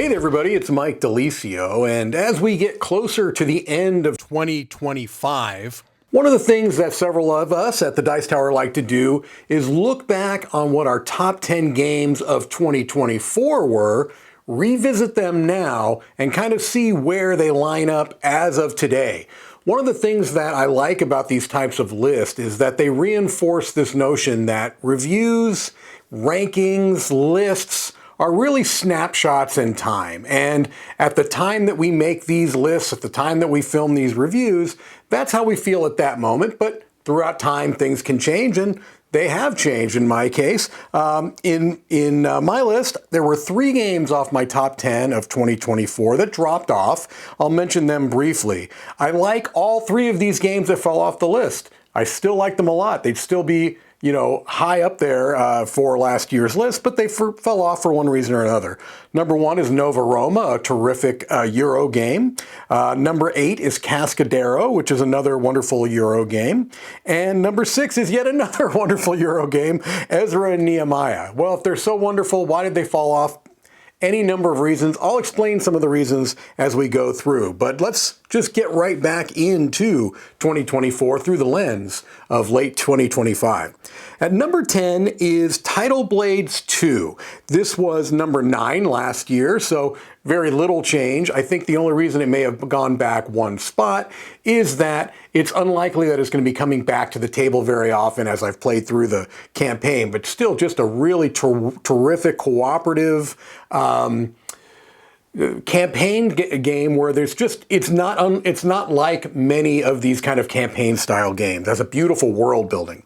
Hey there, everybody, it's Mike DiLisio, and as we get closer to the end of 2025, one of the things that several of us at the Dice Tower like to do is look back on what our top 10 games of 2024 were, revisit them now, and kind of see where they line up as of today. One of the things that I like about these types of lists is that they reinforce this notion that reviews, rankings, lists are really snapshots in time. And at the time that we make these lists, at the time that we film these reviews, that's how we feel at that moment. But throughout time, things can change, and they have changed in my case. In my list, there were 3 games off my top 10 of 2024 that dropped off. I'll mention them briefly. I like all 3 of these games that fell off the list. I still like them a lot. They'd still be high up there for last year's list, but they fell off for one reason or another. Number 1 is Nova Roma, a terrific Euro game. Number 8 is Cascadero, which is another wonderful Euro game. And number 6 is yet another wonderful Euro game, Ezra and Nehemiah. Well, if they're so wonderful, why did they fall off? Any number of reasons. I'll explain some of the reasons as we go through, but let's just get right back into 2024 through the lens of late 2025. At number 10 is Tidal Blades 2. This was number 9 last year, so very little change. I think the only reason it may have gone back one spot is that it's unlikely that it's going to be coming back to the table very often as I've played through the campaign, but still just a really terrific cooperative campaign game where there's just, it's not like many of these kind of campaign style games. That's a beautiful world building.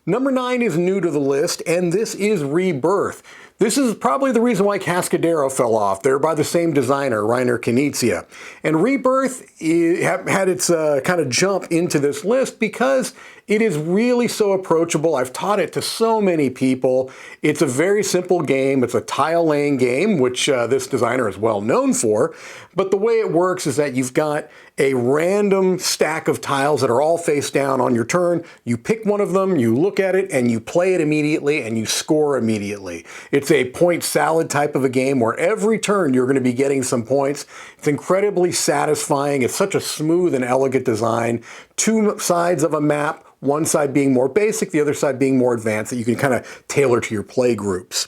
Number 9 is new to the list, and this is Rebirth. This is probably the reason why Cascadero fell off. They're by the same designer, Reiner Knizia. And Rebirth had its kind of jump into this list because it is really so approachable. I've taught it to so many people. It's a very simple game. It's a tile laying game, which this designer is well known for. But the way it works is that you've got a random stack of tiles that are all face down on your turn. You pick one of them, you look at it, and you play it immediately, and you score immediately. It's a point salad type of a game where every turn you're going to be getting some points. It's incredibly satisfying. It's such a smooth and elegant design. 2 sides of a map, one side being more basic, the other side being more advanced, that you can kind of tailor to your play groups.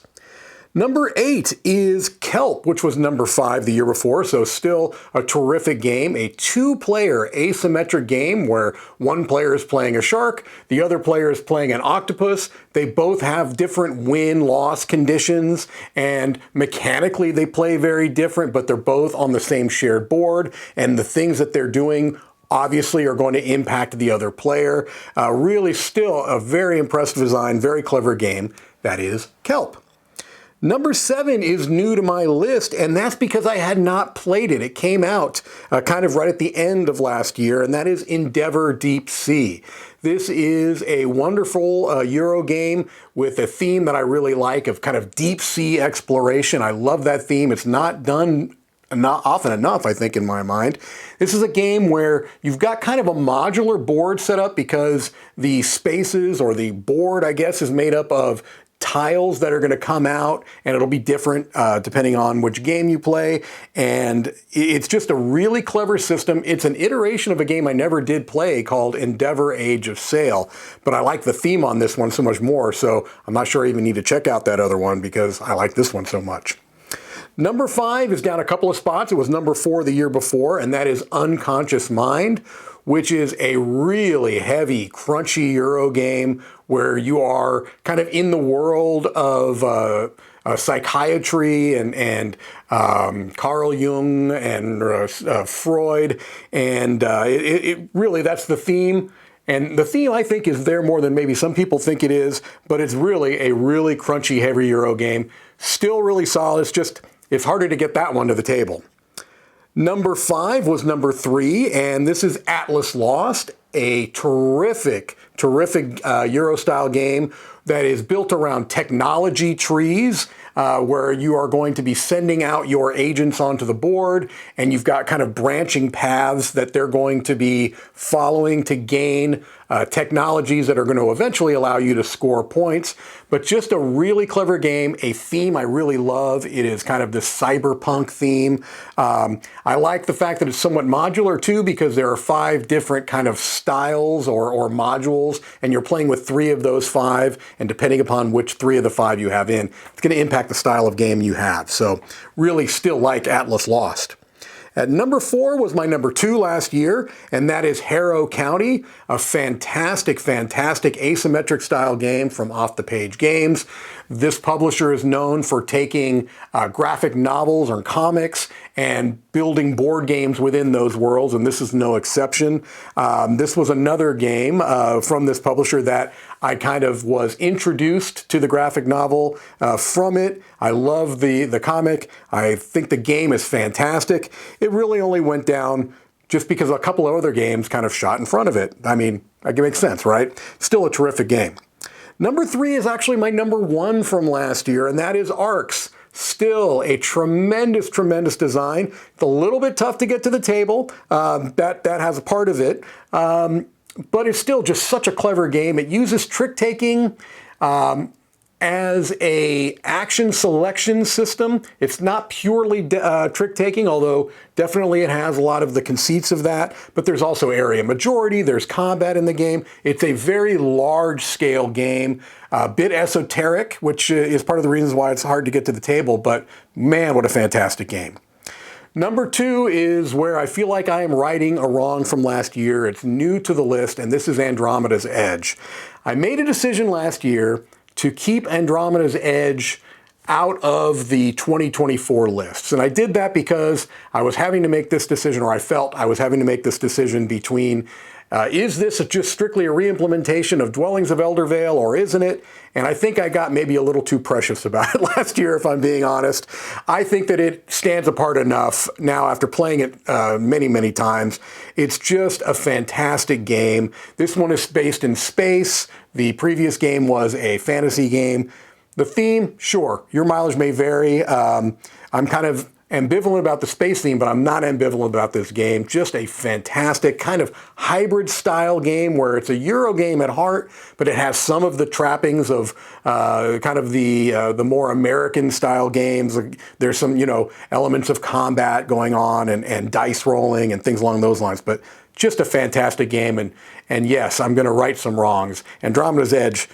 Number 8 is Kelp, which was number 5 the year before, so still a terrific game. A 2-player asymmetric game where one player is playing a shark, the other player is playing an octopus. They both have different win-loss conditions, and mechanically they play very different, but they're both on the same shared board, and the things that they're doing obviously are going to impact the other player. Really still a very impressive design, very clever game. That is Kelp. Number 7 is new to my list, and that's because I had not played it. It came out kind of right at the end of last year, and that is Endeavor Deep Sea. This is a wonderful Euro game with a theme that I really like of kind of deep sea exploration. I love that theme. It's not done not often enough, I think, in my mind. This is a game where you've got kind of a modular board set up because the spaces, or the board, I guess, is made up of tiles that are going to come out, and it'll be different depending on which game you play. And it's just a really clever system. It's an iteration of a game I never did play called Endeavor Age of Sail, but I like the theme on this one so much more, so I'm not sure I even need to check out that other one because I like this one so much. Number 5 is down a couple of spots. It was number 4 the year before, and that is Unconscious Mind, which is a really heavy, crunchy Euro game where you are kind of in the world of psychiatry and Carl Jung and Freud, and it really, that's the theme. And the theme, I think, is there more than maybe some people think it is, but it's really a really crunchy, heavy Euro game. Still really solid. It's harder to get that one to the table. Number 5 was number 3, and this is Atlas Lost, a terrific Euro-style game that is built around technology trees. where you are going to be sending out your agents onto the board, and you've got kind of branching paths that they're going to be following to gain technologies that are going to eventually allow you to score points. But just a really clever game, a theme I really love. It is kind of this cyberpunk theme. I like the fact that it's somewhat modular too, because there are 5 different kind of styles or modules, and you're playing with 3 of those 5, and depending upon which 3 of the 5 you have in, it's going to impact the style of game you have. So really still like Atlas Lost. At number 4 was my number 2 last year, and that is Harrow County, a fantastic, fantastic asymmetric style game from Off the Page Games. This publisher is known for taking graphic novels or comics and building board games within those worlds, and this is no exception. This was another game from this publisher that I kind of was introduced to the graphic novel from it. I love the comic. I think the game is fantastic. It really only went down just because a couple of other games kind of shot in front of it. I mean, it makes sense, right? Still a terrific game. Number 3 is actually my number 1 from last year, and that is Arcs. Still a tremendous, tremendous design. It's a little bit tough to get to the table. That has a part of it. But it's still just such a clever game. It uses trick-taking as a action selection system. It's not purely trick-taking, although definitely it has a lot of the conceits of that. But there's also area majority. There's combat in the game. It's a very large-scale game, a bit esoteric, which is part of the reasons why it's hard to get to the table. But man, what a fantastic game. Number 2 is where I feel like I am righting a wrong from last year. It's new to the list, and this is Andromeda's Edge. I made a decision last year to keep Andromeda's Edge out of the 2024 lists. And I did that because I was having to make this decision, or I felt I was having to make this decision between is this just strictly a re-implementation of Dwellings of Eldervale, or isn't it? And I think I got maybe a little too precious about it last year, if I'm being honest. I think that it stands apart enough now after playing it many, many times. It's just a fantastic game. This one is based in space. The previous game was a fantasy game. The theme, sure, your mileage may vary. I'm kind of ambivalent about the space theme, but I'm not ambivalent about this game. Just a fantastic kind of hybrid style game where it's a Euro game at heart, but it has some of the trappings of kind of the more American style games. There's some, elements of combat going on and dice rolling and things along those lines, but just a fantastic game. And yes, I'm going to right some wrongs. Andromeda's Edge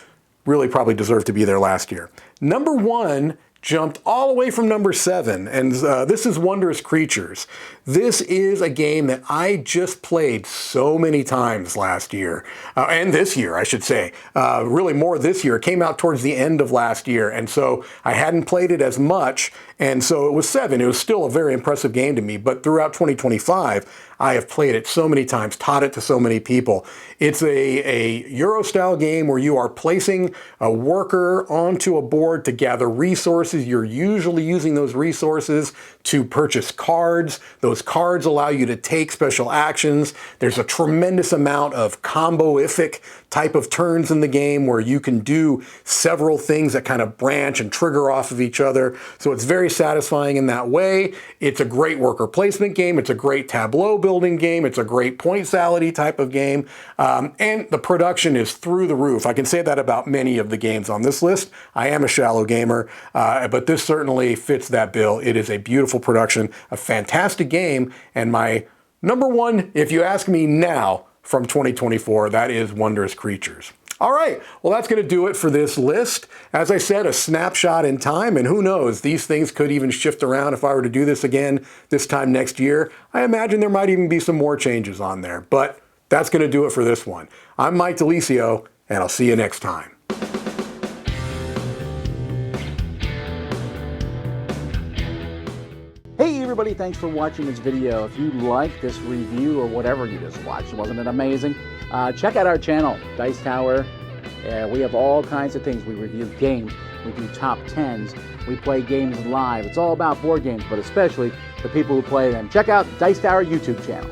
really probably deserved to be there last year. Number 1 jumped all the way from number 7, and this is Wondrous Creatures. This is a game that I just played so many times last year, and this year, I should say. Really more this year. It came out towards the end of last year, and so I hadn't played it as much, and so it was 7. It was still a very impressive game to me, but throughout 2025, I have played it so many times, taught it to so many people. It's a Euro-style game where you are placing a worker onto a board to gather resources. You're usually using those resources to purchase cards. Those cards allow you to take special actions. There's a tremendous amount of comboific type of turns in the game where you can do several things that kind of branch and trigger off of each other. So it's very satisfying in that way. It's a great worker placement game. It's a great tableau building game. It's a great point salad-y type of game. And the production is through the roof. I can say that about many of the games on this list. I am a shallow gamer, but this certainly fits that bill. It is a beautiful production, a fantastic game, and my number 1, if you ask me now, from 2024, that is Wondrous Creatures. All right, well, that's going to do it for this list. As I said, a snapshot in time, and who knows, these things could even shift around if I were to do this again this time next year. I imagine there might even be some more changes on there, but that's going to do it for this one. I'm Mike DiLisio, and I'll see you next time. Hey everybody, thanks for watching this video. If you like this review or whatever you just watched, wasn't it amazing? Check out our channel, Dice Tower. We have all kinds of things. We review games, we do top 10s, we play games live. It's all about board games, but especially the people who play them. Check out Dice Tower YouTube channel.